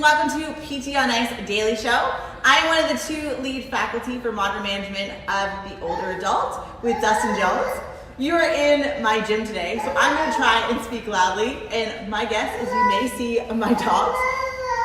and welcome to PT on Ice Daily Show. I'm one of the two lead faculty for Modern Management of the Older Adult with Dustin Jones. You are in my gym today, so I'm going to try and speak loudly, and my guess is you may see my dogs,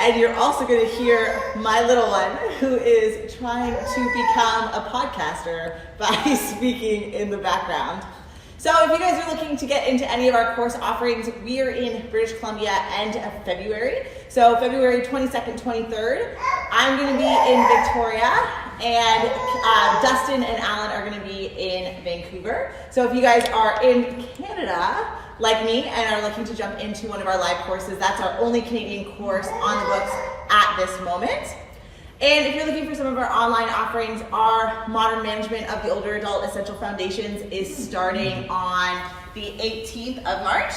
and you're also going to hear my little one who is trying to become a podcaster by speaking in the background. So if you guys are looking to get into any of our course offerings, we are in British Columbia end of February. So February 22nd, 23rd, I'm going to be in Victoria, and Dustin and Alan are going to be in Vancouver. So if you guys are in Canada, like me, and are looking to jump into one of our live courses, that's our only Canadian course on the books at this moment. And if you're looking for some of our online offerings, our Modern Management of the Older Adult Essential Foundations is starting on the 18th of March,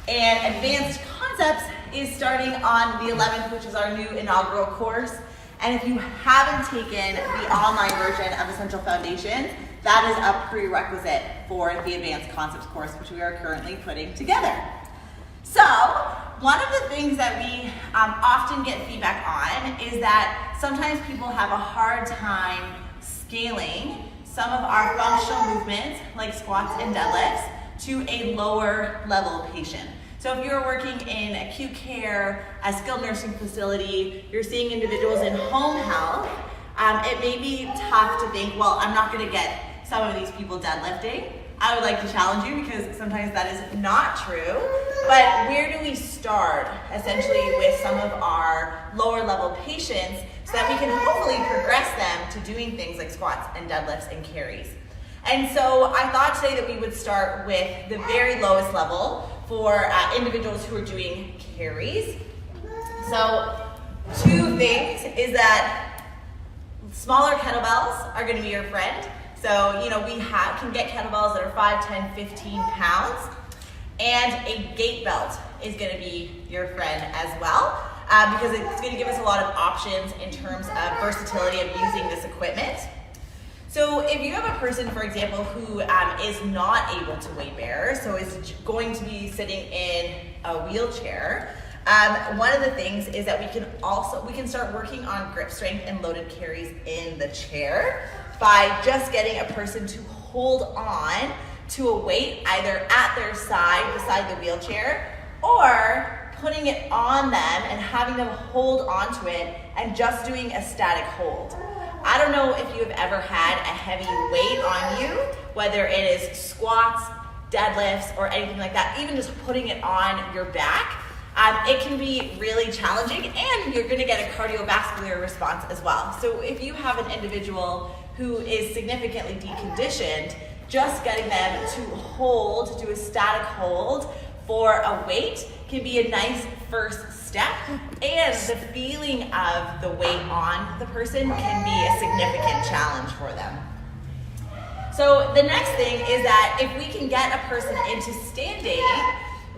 and Advanced Concepts is starting on the 11th, which is our new inaugural course. And if you haven't taken the online version of Essential Foundations, that is a prerequisite for the Advanced Concepts course, which we are currently putting together. So, one of the things that we often get feedback on is that sometimes people have a hard time scaling some of our functional movements, like squats and deadlifts, to a lower level patient. So if you're working in acute care, a skilled nursing facility, you're seeing individuals in home health, it may be tough to think, well, I'm not going to get some of these people deadlifting. I would like to challenge you because sometimes that is not true. But where do we start essentially with some of our lower level patients so that we can hopefully progress them to doing things like squats and deadlifts and carries? And so I thought today that we would start with the very lowest level for individuals who are doing carries. So two things is that smaller kettlebells are going to be your friend. So, we can get kettlebells that are 5, 10, 15 pounds, and a gait belt is going to be your friend as well, because it's going to give us a lot of options in terms of versatility of using this equipment. So if you have a person, for example, who is not able to weight bear, so is going to be sitting in a wheelchair, one of the things is that we can start working on grip strength and loaded carries in the chair by just getting a person to hold on to a weight either at their side beside the wheelchair, or putting it on them and having them hold onto it and just doing a static hold. I don't know if you have ever had a heavy weight on you, whether it is squats, deadlifts, or anything like that, even just putting it on your back. It can be really challenging, and you're going to get a cardiovascular response as well. So if you have an individual who is significantly deconditioned, just getting them to do a static hold for a weight can be a nice first step, and the feeling of the weight on the person can be a significant challenge for them. So the next thing is that if we can get a person into standing,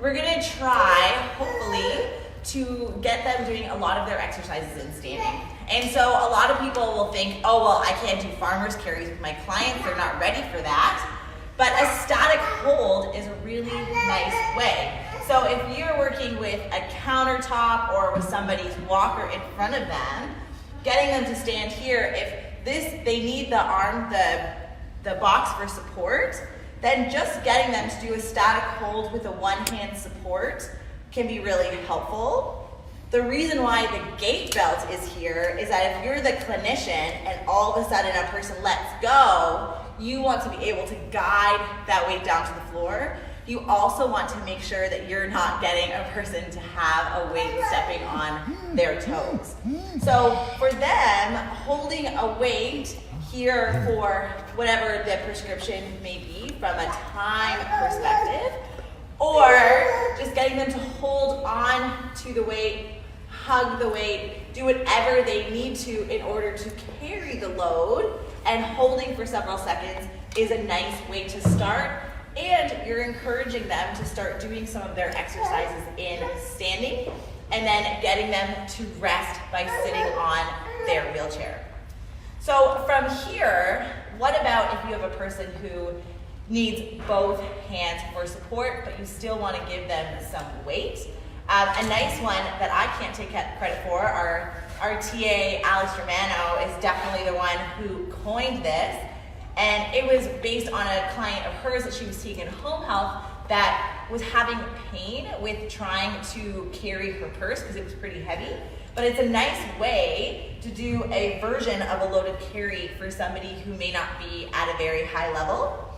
we're going to try, hopefully, to get them doing a lot of their exercises in standing. And so a lot of people will think, oh, well, I can't do farmer's carries with my clients. They're not ready for that. But a static hold is a really nice way. So if you're working with a countertop or with somebody's walker in front of them, getting them to stand here, if they need the arm, the box for support, then just getting them to do a static hold with a one-hand support can be really helpful. The reason why the gait belt is here is that if you're the clinician and all of a sudden a person lets go, you want to be able to guide that weight down to the floor. You also want to make sure that you're not getting a person to have a weight stepping on their toes. So for them, holding a weight here for whatever the prescription may be from a time perspective, or just getting them to hold on to the weight, hug the weight, do whatever they need to in order to carry the load, and holding for several seconds is a nice way to start. And you're encouraging them to start doing some of their exercises in standing, and then getting them to rest by sitting on their wheelchair. So from here, what about if you have a person who needs both hands for support, but you still want to give them some weight? A nice one that I can't take credit for, our TA Alex Romano is definitely the one who coined this. And it was based on a client of hers that she was seeing in home health that was having pain with trying to carry her purse because it was pretty heavy. But it's a nice way to do a version of a loaded carry for somebody who may not be at a very high level.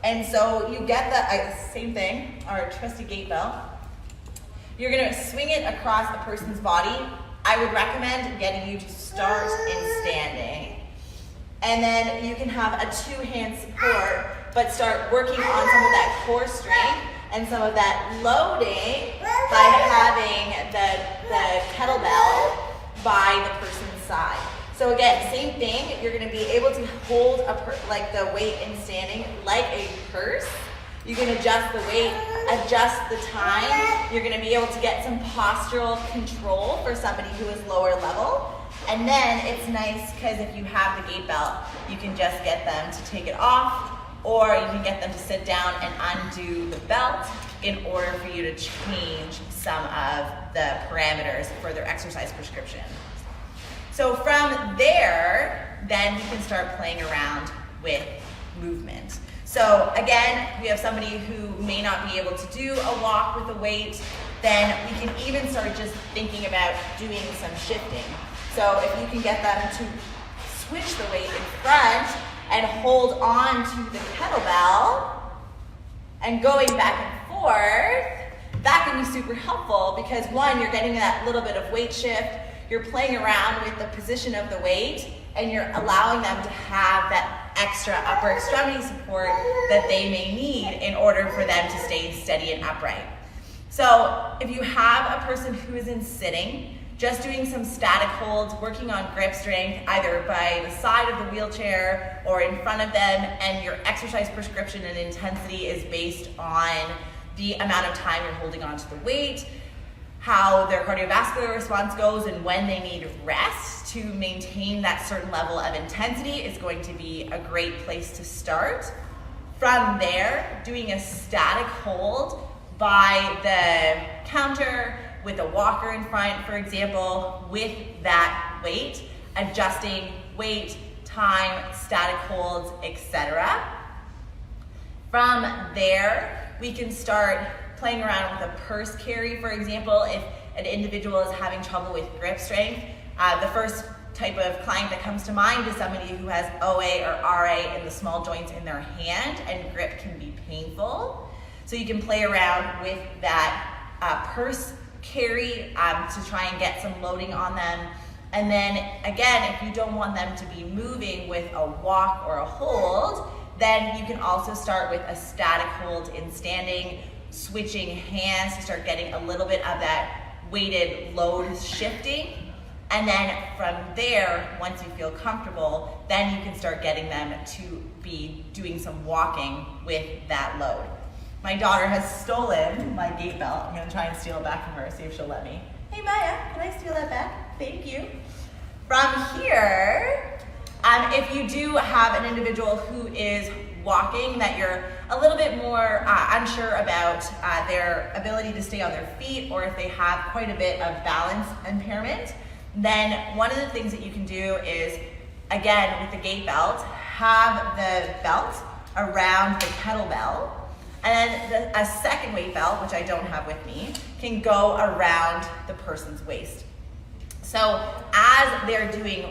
And so you get the same thing, our trusty gait belt. You're gonna swing it across the person's body. I would recommend getting you to start in standing. And then you can have a two-hand support, but start working on some of that core strength and some of that loading by having the kettlebell by the person's side. So again, same thing, you're gonna be able to hold like the weight in standing like a purse. You can adjust the weight, adjust the time. You're gonna be able to get some postural control for somebody who is lower level. And then it's nice because if you have the gait belt, you can just get them to take it off, or you can get them to sit down and undo the belt in order for you to change some of the parameters for their exercise prescription. So from there, then you can start playing around with movement. So again, we have somebody who may not be able to do a walk with a weight, then we can even start just thinking about doing some shifting. So if you can get them to switch the weight in front and hold on to the kettlebell and going back and forth, that can be super helpful because one, you're getting that little bit of weight shift, you're playing around with the position of the weight, and you're allowing them to have that extra upper extremity support that they may need in order for them to stay steady and upright. So if you have a person who is in sitting, just doing some static holds, working on grip strength, either by the side of the wheelchair or in front of them, and your exercise prescription and intensity is based on the amount of time you're holding onto the weight, how their cardiovascular response goes, and when they need rest to maintain that certain level of intensity is going to be a great place to start. From there, doing a static hold by the counter with a walker in front, for example, with that weight, adjusting weight, time, static holds, etc. From there, we can start playing around with a purse carry, for example, if an individual is having trouble with grip strength. The first type of client that comes to mind is somebody who has OA or RA in the small joints in their hand, and grip can be painful. So you can play around with that purse carry to try and get some loading on them. And then again, if you don't want them to be moving with a walk or a hold, then you can also start with a static hold in standing, switching hands to start getting a little bit of that weighted load shifting. And then from there, once you feel comfortable, then you can start getting them to be doing some walking with that load. My daughter has stolen my gait belt. I'm gonna try and steal it back from her, see if she'll let me. Hey Maya, can I steal that back? Thank you. From here, if you do have an individual who is walking that you're a little bit more unsure about their ability to stay on their feet, or if they have quite a bit of balance impairment, then one of the things that you can do is, again, with the gait belt, have the belt around the kettlebell, and then a second weight belt, which I don't have with me, can go around the person's waist. So as they're doing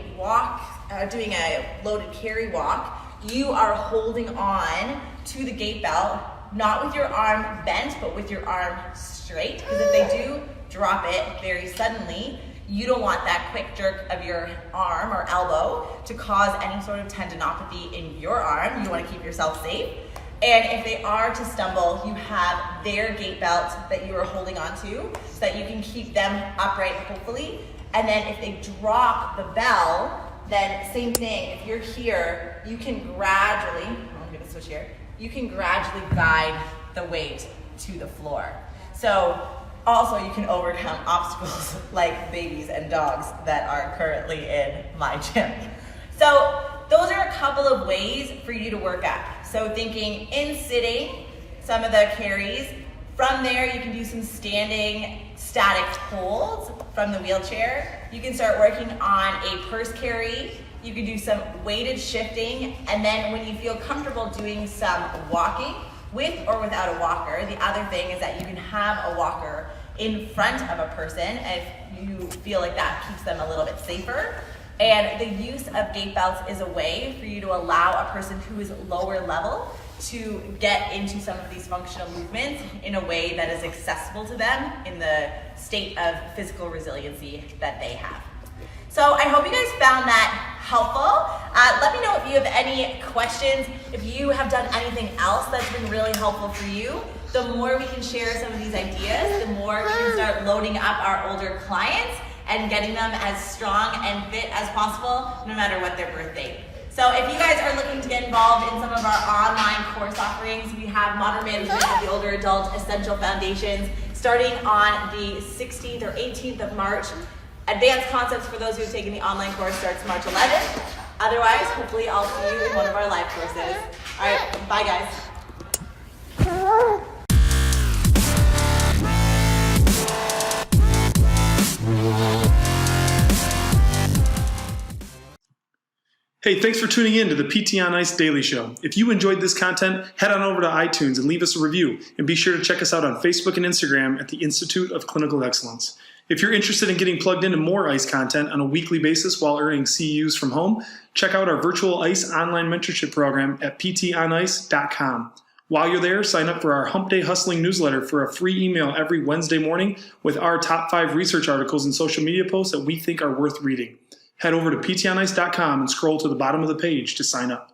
a loaded carry walk, you are holding on to the gait belt, not with your arm bent, but with your arm straight, because if they do drop it very suddenly, you don't want that quick jerk of your arm or elbow to cause any sort of tendinopathy in your arm. You want to keep yourself safe. And if they are to stumble, you have their gait belt that you are holding on to so that you can keep them upright, hopefully. And then if they drop the bell, then same thing. If you're here, you can gradually, I'm going to switch here, you can gradually guide the weight to the floor. So also you can overcome obstacles like babies and dogs that are currently in my gym. So those are a couple of ways for you to work up. So thinking in sitting, some of the carries, From there, you can do some standing static holds from the wheelchair. You can start working on a purse carry. You can do some weighted shifting, and then when you feel comfortable doing some walking, with or without a walker, the other thing is that you can have a walker in front of a person if you feel like that keeps them a little bit safer. And the use of gait belts is a way for you to allow a person who is lower level to get into some of these functional movements in a way that is accessible to them in the state of physical resiliency that they have. So I hope you guys found that helpful. Let me know if you have any questions, if you have done anything else that's been really helpful for you. The more we can share some of these ideas, the more we can start loading up our older clients and getting them as strong and fit as possible, no matter what their birth date. So if you guys are looking to get involved in some of our online course offerings, we have Modern Management of the Older Adult Essential Foundations starting on the 16th or 18th of March. Advanced Concepts for those who have taken the online course starts March 11th. Otherwise, hopefully I'll see you in one of our live courses. All right, bye guys. Hey, thanks for tuning in to the PT on Ice Daily Show. If you enjoyed this content, head on over to iTunes and leave us a review. And be sure to check us out on Facebook and Instagram at the Institute of Clinical Excellence. If you're interested in getting plugged into more ICE content on a weekly basis while earning CEUs from home, check out our virtual ICE online mentorship program at ptonice.com. While you're there, sign up for our Hump Day Hustling newsletter for a free email every Wednesday morning with our top 5 research articles and social media posts that we think are worth reading. Head over to ptonice.com and scroll to the bottom of the page to sign up.